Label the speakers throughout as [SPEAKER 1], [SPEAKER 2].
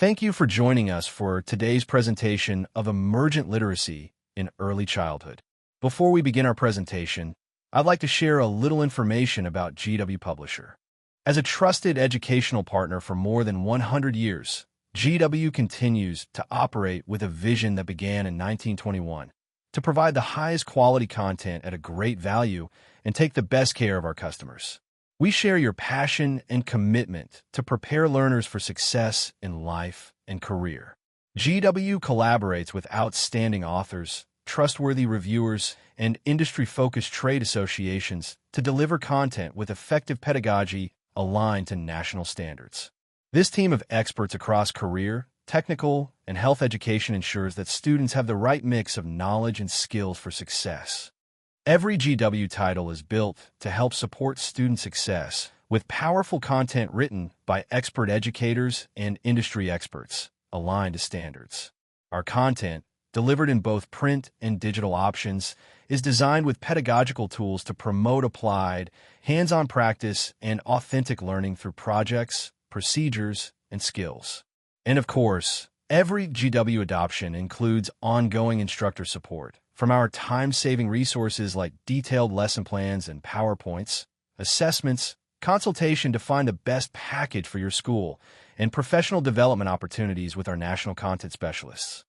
[SPEAKER 1] Thank you for joining us for today's presentation of Emergent Literacy in Early Childhood. Before we begin our presentation, I'd like to share a little information about GW Publisher. As a trusted educational partner for more than 100 years, GW continues to operate with a vision that began in 1921 to provide the highest quality content at a great value and take the best care of our customers. We share your passion and commitment to prepare learners for success in life and career. GW collaborates with outstanding authors, trustworthy reviewers, and industry-focused trade associations to deliver content with effective pedagogy aligned to national standards. This team of experts across career, technical, and health education ensures that students have the right mix of knowledge and skills for success. Every GW title is built to help support student success with powerful content written by expert educators and industry experts aligned to standards. Our content, delivered in both print and digital options, is designed with pedagogical tools to promote applied, hands-on practice and authentic learning through projects, procedures, and skills. And of course, every GW adoption includes ongoing instructor support. From our time-saving resources like detailed lesson plans and PowerPoints, assessments, consultation to find the best package for your school, and professional development opportunities with our national content specialists.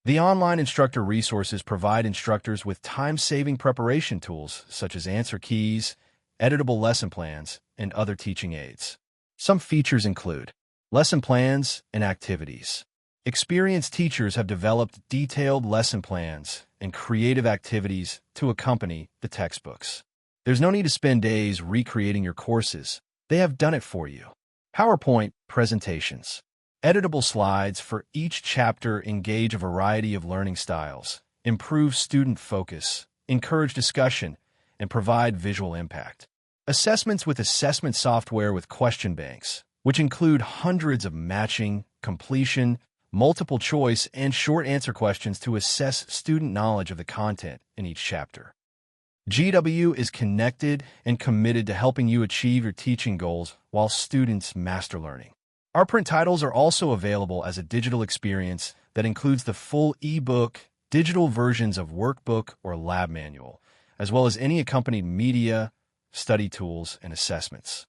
[SPEAKER 1] The online instructor resources provide instructors with time-saving preparation tools such as answer keys, editable lesson plans, and other teaching aids. Some features include lesson plans and activities. Experienced teachers have developed detailed lesson plans and creative activities to accompany the textbooks. There's no need to spend days recreating your courses. They have done it for you. PowerPoint presentations. Editable slides for each chapter engage a variety of learning styles, improve student focus, encourage discussion, and provide visual impact. Assessments with assessment software with question banks, which include hundreds of matching, completion, multiple choice, and short answer questions to assess student knowledge of the content in each chapter. GW is connected and committed to helping you achieve your teaching goals while students master learning. Our print titles are also available as a digital experience that includes the full ebook, digital versions of workbook or lab manual, as well as any accompanied media, study tools, and assessments.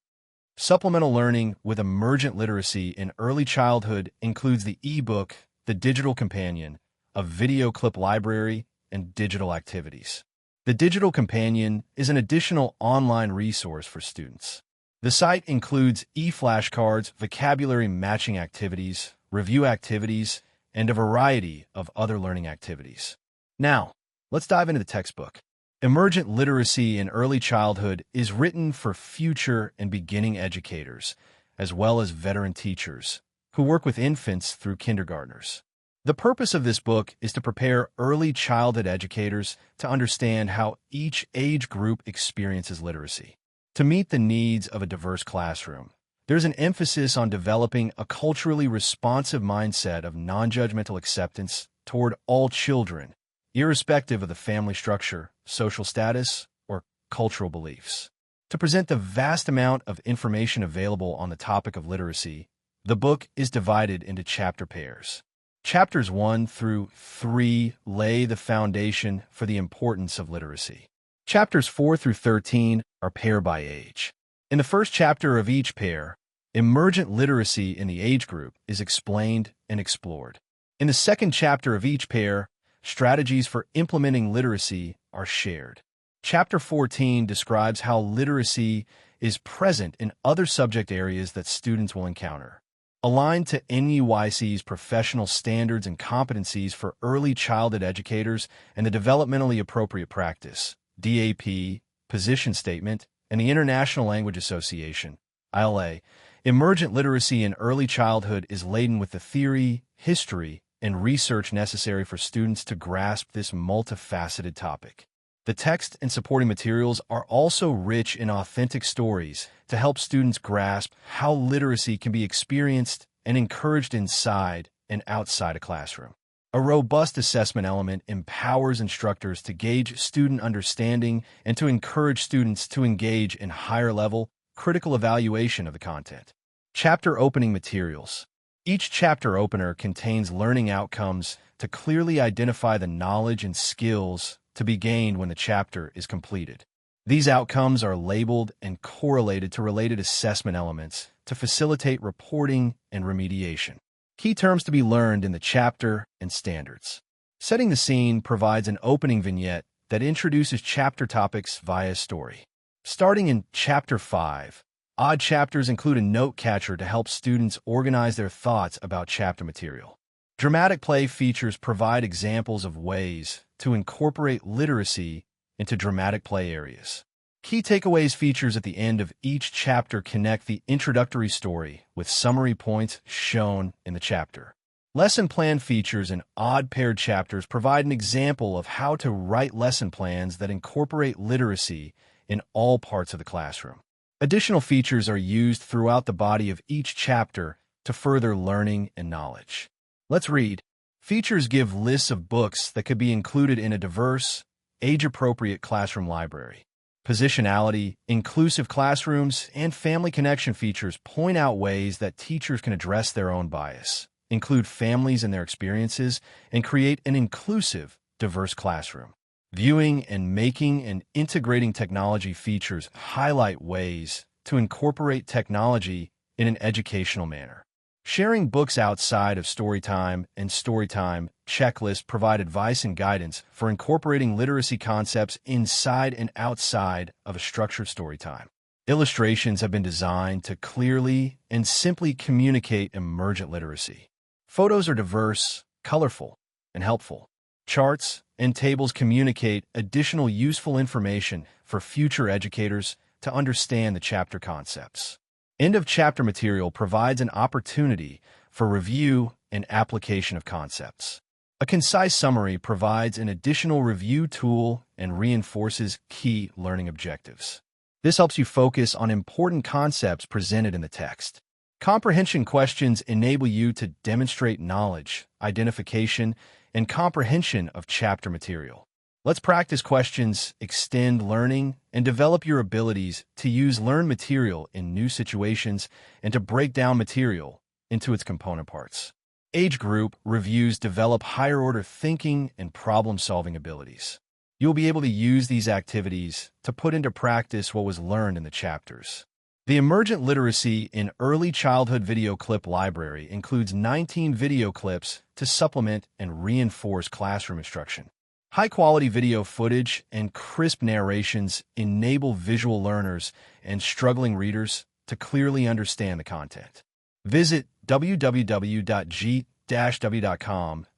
[SPEAKER 1] Supplemental learning with Emergent Literacy in Early Childhood includes the ebook, the digital companion, a video clip library, and digital activities. The digital companion is an additional online resource for students. The site includes e-flashcards, vocabulary matching activities, review activities, and a variety of other learning activities. Now, let's dive into the textbook. Emergent Literacy in Early Childhood is written for future and beginning educators, as well as veteran teachers, who work with infants through kindergartners. The purpose of this book is to prepare early childhood educators to understand how each age group experiences literacy. To meet the needs of a diverse classroom, there's an emphasis on developing a culturally responsive mindset of non-judgmental acceptance toward all children, irrespective of the family structure, social status, or cultural beliefs. To present the vast amount of information available on the topic of literacy, the book is divided into chapter pairs. Chapters 1 through 3 lay the foundation for the importance of literacy. Chapters 4 through 13 are pair by age. In the first chapter of each pair, emergent literacy in the age group is explained and explored. In the second chapter of each pair, strategies for implementing literacy are shared. Chapter 14 describes how literacy is present in other subject areas that students will encounter. Aligned to NUYC's professional standards and competencies for early childhood educators and the developmentally appropriate practice, DAP, position statement, and the International Language Association, ILA, emergent literacy in early childhood is laden with the theory, history, and research necessary for students to grasp this multifaceted topic. The text and supporting materials are also rich in authentic stories to help students grasp how literacy can be experienced and encouraged inside and outside a classroom. A robust assessment element empowers instructors to gauge student understanding and to encourage students to engage in higher-level, critical evaluation of the content. Chapter opening materials. Each chapter opener contains learning outcomes to clearly identify the knowledge and skills to be gained when the chapter is completed. These outcomes are labeled and correlated to related assessment elements to facilitate reporting and remediation. Key terms to be learned in the chapter and standards. Setting the scene provides an opening vignette that introduces chapter topics via story. Starting in Chapter 5, odd chapters include a note catcher to help students organize their thoughts about chapter material. Dramatic play features provide examples of ways to incorporate literacy into dramatic play areas. Key takeaways features at the end of each chapter connect the introductory story with summary points shown in the chapter. Lesson plan features and odd paired chapters provide an example of how to write lesson plans that incorporate literacy in all parts of the classroom. Additional features are used throughout the body of each chapter to further learning and knowledge. Let's read. Features give lists of books that could be included in a diverse, age-appropriate classroom library. Positionality, inclusive classrooms, and family connection features point out ways that teachers can address their own bias, include families and their experiences, and create an inclusive, diverse classroom. Viewing and making and integrating technology features highlight ways to incorporate technology in an educational manner. Sharing books outside of Storytime and Storytime checklists provide advice and guidance for incorporating literacy concepts inside and outside of a structured Storytime. Illustrations have been designed to clearly and simply communicate emergent literacy. Photos are diverse, colorful, and helpful. Charts and tables communicate additional useful information for future educators to understand the chapter concepts. End-of-chapter material provides an opportunity for review and application of concepts. A concise summary provides an additional review tool and reinforces key learning objectives. This helps you focus on important concepts presented in the text. Comprehension questions enable you to demonstrate knowledge, identification, and comprehension of chapter material. Let's practice questions, extend learning, and develop your abilities to use learned material in new situations and to break down material into its component parts. Age group reviews develop higher-order thinking and problem-solving abilities. You'll be able to use these activities to put into practice what was learned in the chapters. The Emergent Literacy in Early Childhood Video Clip Library includes 19 video clips to supplement and reinforce classroom instruction. High-quality video footage and crisp narrations enable visual learners and struggling readers to clearly understand the content. Visit www.g-w.com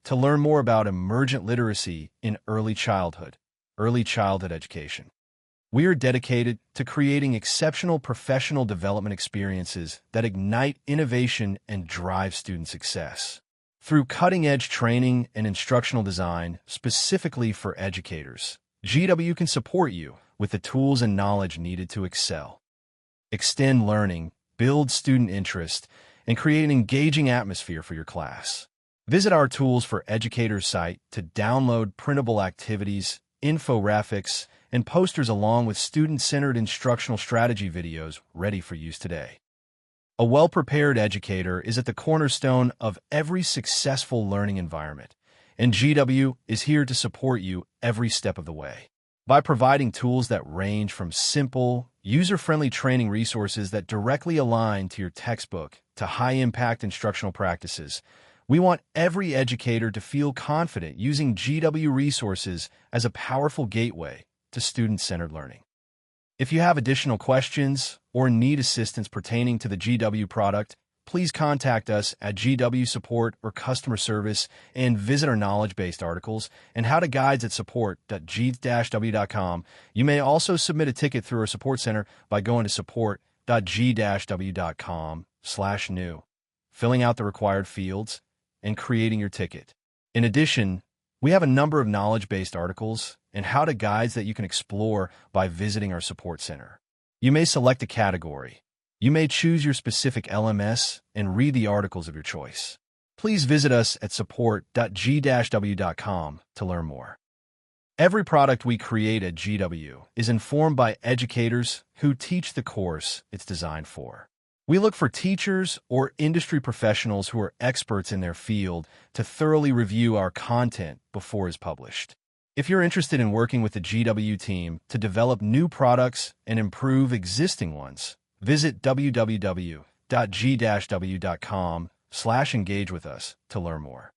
[SPEAKER 1] to learn more about emergent literacy in early childhood education. We are dedicated to creating exceptional professional development experiences that ignite innovation and drive student success. Through cutting-edge training and instructional design specifically for educators, GW can support you with the tools and knowledge needed to excel. Extend learning, build student interest, and create an engaging atmosphere for your class. Visit our Tools for Educators site to download printable activities, infographics, and posters along with student-centered instructional strategy videos ready for use today. A well-prepared educator is at the cornerstone of every successful learning environment, and GW is here to support you every step of the way. By providing tools that range from simple, user-friendly training resources that directly align to your textbook to high-impact instructional practices, we want every educator to feel confident using GW resources as a powerful gateway to student-centered learning. If you have additional questions or need assistance pertaining to the GW product, please contact us at GW Support or Customer Service and visit our knowledge-based articles and how to guides at support.g-w.com. You may also submit a ticket through our support center by going to support.g-w.com/new, filling out the required fields, and creating your ticket. In addition, we have a number of knowledge-based articles and how-to guides that you can explore by visiting our support center. You may select a category. You may choose your specific LMS and read the articles of your choice. Please visit us at support.g-w.com to learn more. Every product we create at GW is informed by educators who teach the course it's designed for. We look for teachers or industry professionals who are experts in their field to thoroughly review our content before it's published. If you're interested in working with the GW team to develop new products and improve existing ones, visit www.g-w.com/engage with us to learn more.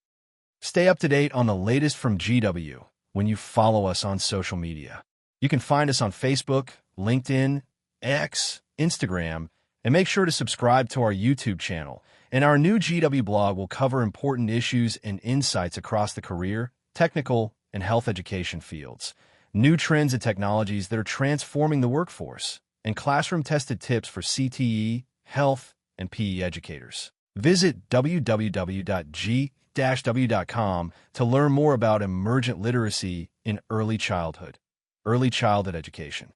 [SPEAKER 1] Stay up to date on the latest from GW when you follow us on social media. You can find us on Facebook, LinkedIn, X, Instagram, and make sure to subscribe to our YouTube channel. And our new GW blog will cover important issues and insights across the career, technical, and health education fields, new trends and technologies that are transforming the workforce, and classroom-tested tips for CTE, health, and PE educators. Visit www.g-w.com to learn more about emergent literacy in early childhood education.